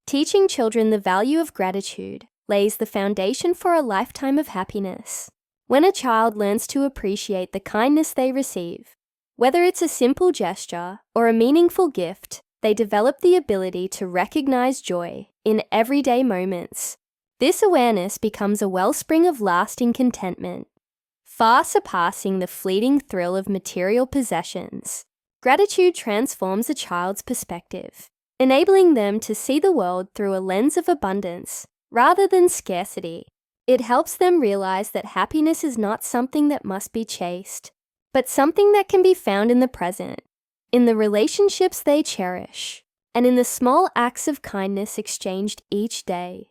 Teaching children the value of gratitude lays the foundation for a lifetime of happiness. When a child learns to appreciate the kindness they receive, whether it's a simple gesture or a meaningful gift, they develop the ability to recognize joy in everyday moments. This awareness becomes a wellspring of lasting contentment, far surpassing the fleeting thrill of material possessions. Gratitude transforms a child's perspective, enabling them to see the world through a lens of abundance rather than scarcity. It helps them realize that happiness is not something that must be chased, but something that can be found in the present, in the relationships they cherish, and in the small acts of kindness exchanged each day.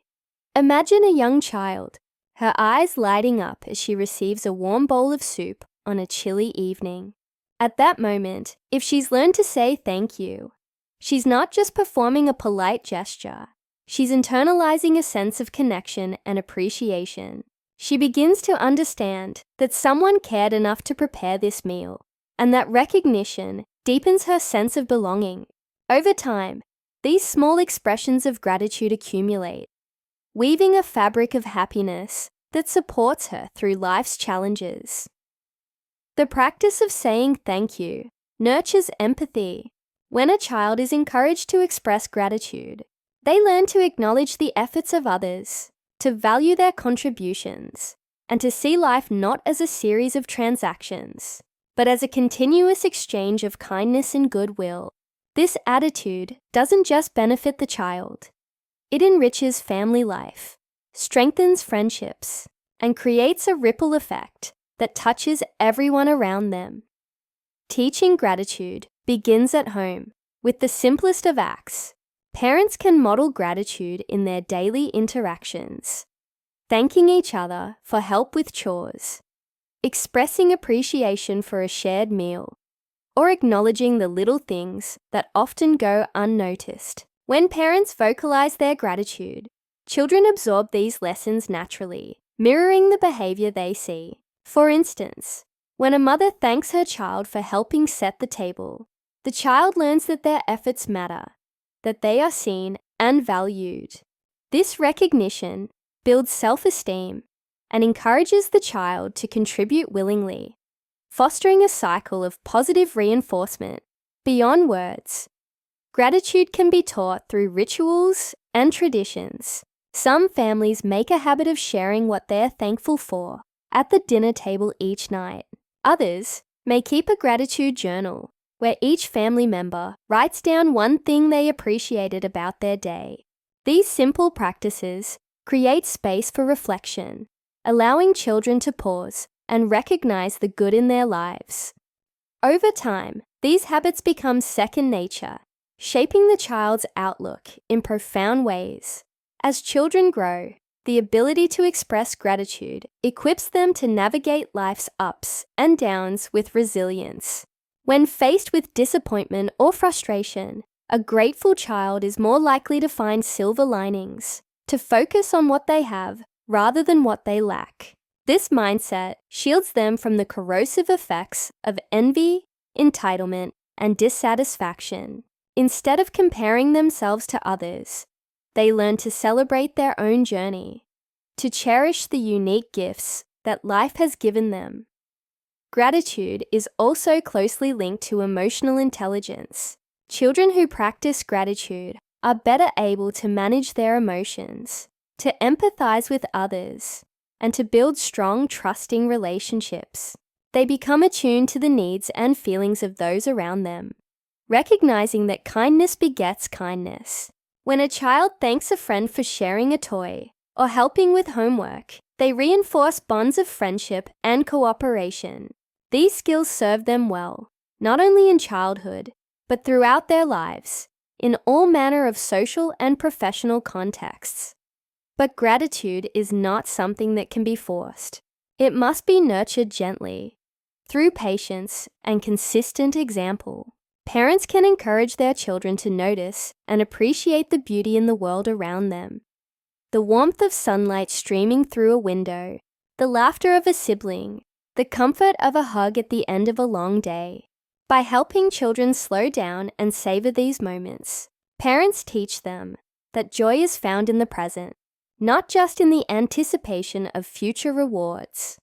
Imagine a young child, her eyes lighting up as she receives a warm bowl of soup on a chilly evening. At that moment, if she's learned to say thank you, she's not just performing a polite gesture, she's internalizing a sense of connection and appreciation. She begins to understand that someone cared enough to prepare this meal, and that recognition deepens her sense of belonging. Over time, these small expressions of gratitude accumulate, weaving a fabric of happiness that supports her through life's challenges. The practice of saying thank you nurtures empathy. When a child is encouraged to express gratitude, they learn to acknowledge the efforts of others, to value their contributions, and to see life not as a series of transactions, but as a continuous exchange of kindness and goodwill. This attitude doesn't just benefit the child. It enriches family life, strengthens friendships, and creates a ripple effect that touches everyone around them. Teaching gratitude begins at home with the simplest of acts. Parents can model gratitude in their daily interactions, thanking each other for help with chores, expressing appreciation for a shared meal, or acknowledging the little things that often go unnoticed. When parents vocalize their gratitude, children absorb these lessons naturally, mirroring the behavior they see. For instance, when a mother thanks her child for helping set the table, the child learns that their efforts matter, that they are seen and valued. This recognition builds self-esteem and encourages the child to contribute willingly, fostering a cycle of positive reinforcement beyond words. Gratitude can be taught through rituals and traditions. Some families make a habit of sharing what they're thankful for at the dinner table each night. Others may keep a gratitude journal where each family member writes down one thing they appreciated about their day. These simple practices create space for reflection, allowing children to pause and recognize the good in their lives. Over time, these habits become second nature, shaping the child's outlook in profound ways. As children grow, the ability to express gratitude equips them to navigate life's ups and downs with resilience. When faced with disappointment or frustration, a grateful child is more likely to find silver linings, to focus on what they have rather than what they lack. This mindset shields them from the corrosive effects of envy, entitlement, and dissatisfaction. Instead of comparing themselves to others, they learn to celebrate their own journey, to cherish the unique gifts that life has given them. Gratitude is also closely linked to emotional intelligence. Children who practice gratitude are better able to manage their emotions, to empathize with others, and to build strong, trusting relationships. They become attuned to the needs and feelings of those around them, recognizing that kindness begets kindness. When a child thanks a friend for sharing a toy or helping with homework, they reinforce bonds of friendship and cooperation. These skills serve them well, not only in childhood, but throughout their lives, in all manner of social and professional contexts. But gratitude is not something that can be forced. It must be nurtured gently. Through patience and consistent example, parents can encourage their children to notice and appreciate the beauty in the world around them. The warmth of sunlight streaming through a window, the laughter of a sibling, the comfort of a hug at the end of a long day. By helping children slow down and savor these moments, parents teach them that joy is found in the present, not just in the anticipation of future rewards.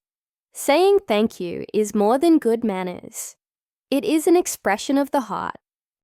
Saying thank you is more than good manners. It is an expression of the heart.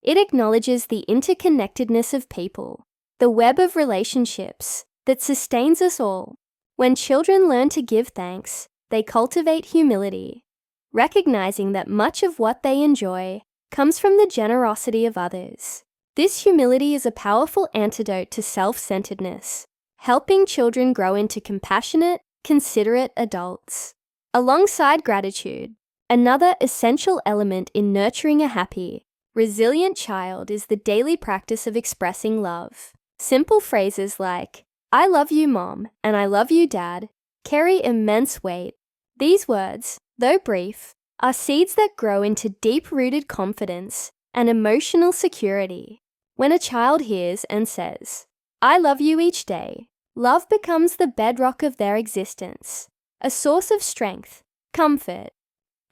It acknowledges the interconnectedness of people, the web of relationships that sustains us all. When children learn to give thanks, they cultivate humility, recognizing that much of what they enjoy comes from the generosity of others. This humility is a powerful antidote to self-centeredness, helping children grow into compassionate, considerate adults. Alongside gratitude, another essential element in nurturing a happy, resilient child is the daily practice of expressing love. Simple phrases like, "I love you, Mom," and "I love you, Dad," carry immense weight. These words, though brief, are seeds that grow into deep-rooted confidence and emotional security. When a child hears and says, "I love you" each day, love becomes the bedrock of their existence, a source of strength, comfort,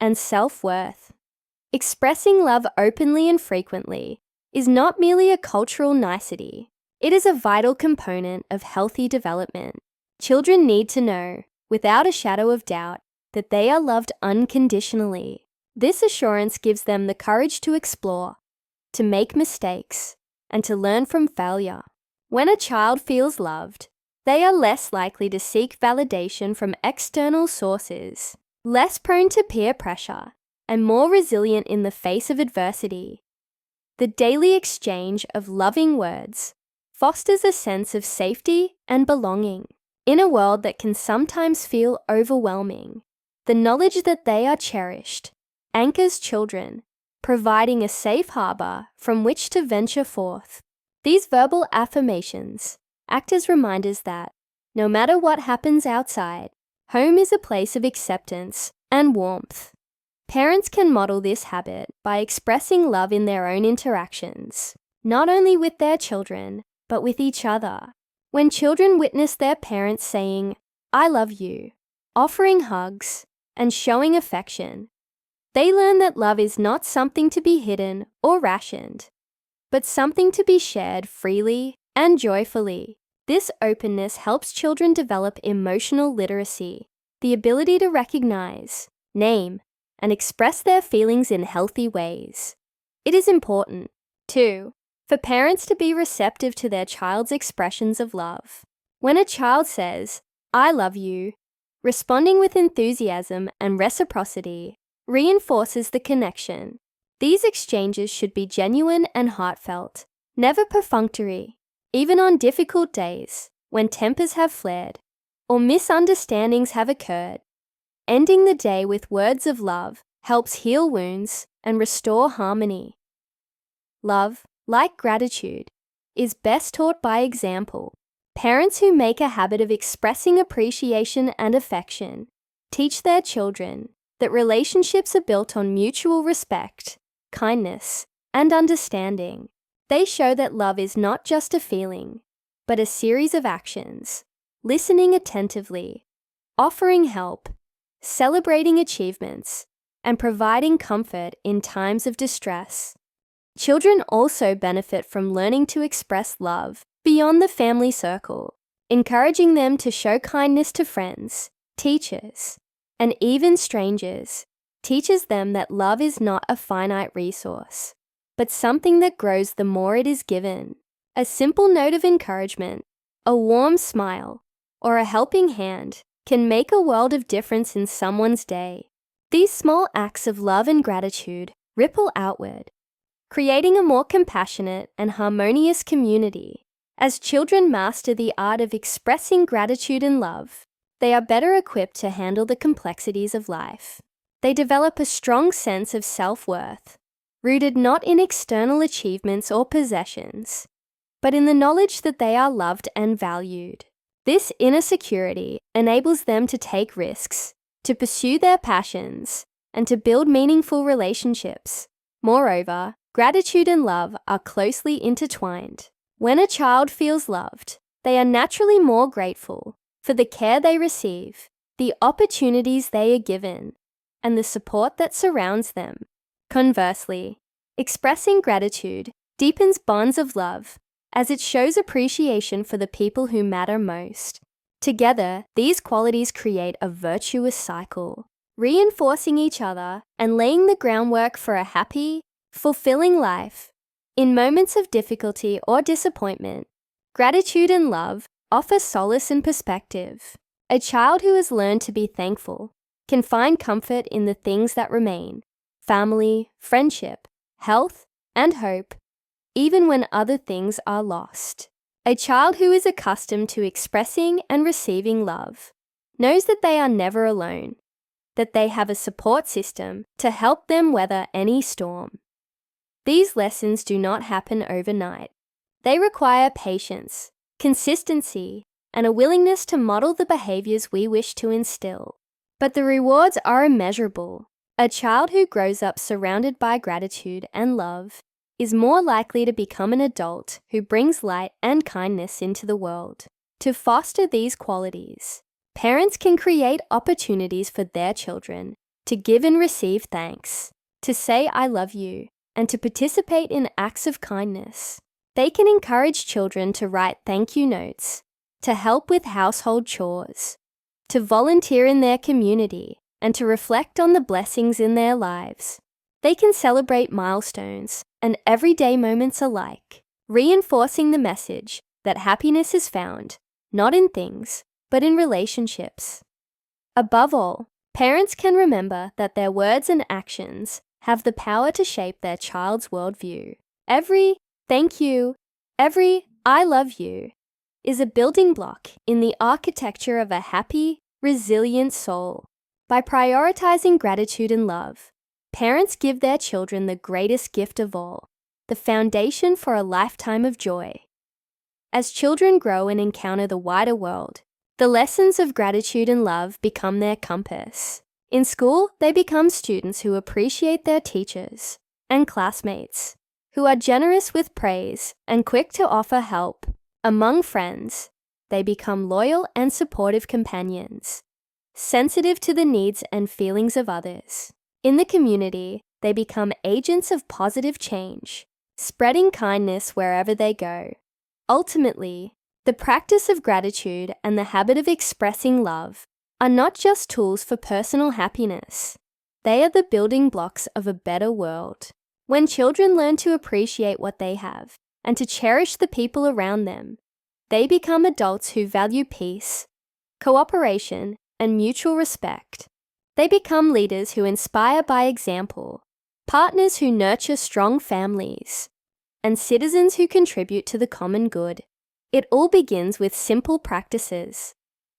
and self-worth. Expressing love openly and frequently is not merely a cultural nicety. It is a vital component of healthy development. Children need to know, without a shadow of doubt, that they are loved unconditionally. This assurance gives them the courage to explore, to make mistakes, and to learn from failure. When a child feels loved, they are less likely to seek validation from external sources, less prone to peer pressure, and more resilient in the face of adversity. The daily exchange of loving words fosters a sense of safety and belonging. In a world that can sometimes feel overwhelming, the knowledge that they are cherished anchors children, providing a safe harbor from which to venture forth. These verbal affirmations act as reminders that, no matter what happens outside, home is a place of acceptance and warmth. Parents can model this habit by expressing love in their own interactions, not only with their children, but with each other. When children witness their parents saying, "I love you," offering hugs, and showing affection, they learn that love is not something to be hidden or rationed, but something to be shared freely and joyfully. This openness helps children develop emotional literacy, the ability to recognize, name, and express their feelings in healthy ways. It is important, too, for parents to be receptive to their child's expressions of love. When a child says, "I love you," responding with enthusiasm and reciprocity reinforces the connection. These exchanges should be genuine and heartfelt, never perfunctory. Even on difficult days, when tempers have flared or misunderstandings have occurred, ending the day with words of love helps heal wounds and restore harmony. Love, like gratitude, is best taught by example. Parents who make a habit of expressing appreciation and affection teach their children that relationships are built on mutual respect, kindness, and understanding. They show that love is not just a feeling, but a series of actions, listening attentively, offering help, celebrating achievements, and providing comfort in times of distress. Children also benefit from learning to express love beyond the family circle, encouraging them to show kindness to friends, teachers, and even strangers. Teaches them that love is not a finite resource, but something that grows the more it is given. A simple note of encouragement, a warm smile, or a helping hand can make a world of difference in someone's day. These small acts of love and gratitude ripple outward, creating a more compassionate and harmonious community. As children master the art of expressing gratitude and love, they are better equipped to handle the complexities of life. They develop a strong sense of self-worth, rooted not in external achievements or possessions, but in the knowledge that they are loved and valued. This inner security enables them to take risks, to pursue their passions, and to build meaningful relationships. Moreover, gratitude and love are closely intertwined. When a child feels loved, they are naturally more grateful for the care they receive, the opportunities they are given, and the support that surrounds them. Conversely, expressing gratitude deepens bonds of love as it shows appreciation for the people who matter most. Together, these qualities create a virtuous cycle, reinforcing each other and laying the groundwork for a happy, fulfilling life. In moments of difficulty or disappointment, gratitude and love offer solace and perspective. A child who has learned to be thankful can find comfort in the things that remain: family, friendship, health, and hope, even when other things are lost. A child who is accustomed to expressing and receiving love knows that they are never alone, that they have a support system to help them weather any storm. These lessons do not happen overnight. They require patience, consistency, and a willingness to model the behaviors we wish to instill. But the rewards are immeasurable. A child who grows up surrounded by gratitude and love is more likely to become an adult who brings light and kindness into the world. To foster these qualities, parents can create opportunities for their children to give and receive thanks, to say "I love you," and to participate in acts of kindness. They can encourage children to write thank you notes, to help with household chores, to volunteer in their community, and to reflect on the blessings in their lives. They can celebrate milestones and everyday moments alike, reinforcing the message that happiness is found not in things, but in relationships. Above all, parents can remember that their words and actions have the power to shape their child's worldview. Every "thank you," every "I love you" is a building block in the architecture of a happy, resilient soul. By prioritizing gratitude and love, parents give their children the greatest gift of all, the foundation for a lifetime of joy. As children grow and encounter the wider world, the lessons of gratitude and love become their compass. In school, they become students who appreciate their teachers and classmates, who are generous with praise and quick to offer help. Among friends, they become loyal and supportive companions, sensitive to the needs and feelings of others. In the community, they become agents of positive change, spreading kindness wherever they go. Ultimately, the practice of gratitude and the habit of expressing love are not just tools for personal happiness. They are the building blocks of a better world. When children learn to appreciate what they have and to cherish the people around them, they become adults who value peace, cooperation, and mutual respect. They become leaders who inspire by example, partners who nurture strong families, and citizens who contribute to the common good. It all begins with simple practices: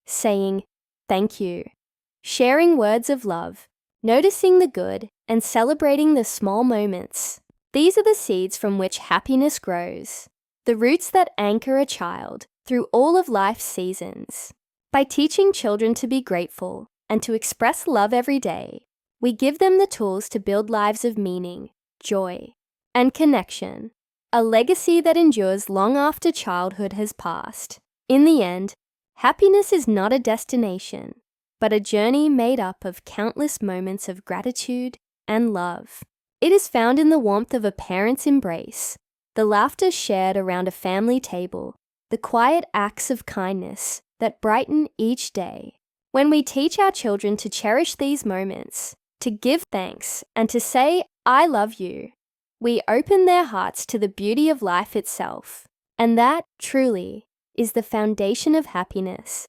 saying thank you, sharing words of love, noticing the good, and celebrating the small moments. These are the seeds from which happiness grows, the roots that anchor a child through all of life's seasons. By teaching children to be grateful and to express love every day, we give them the tools to build lives of meaning, joy, and connection, a legacy that endures long after childhood has passed. In the end, happiness is not a destination, but a journey made up of countless moments of gratitude and love. It is found in the warmth of a parent's embrace, the laughter shared around a family table, the quiet acts of kindness that brighten each day. When we teach our children to cherish these moments, to give thanks, and to say "I love you," we open their hearts to the beauty of life itself. And that, truly, is the foundation of happiness.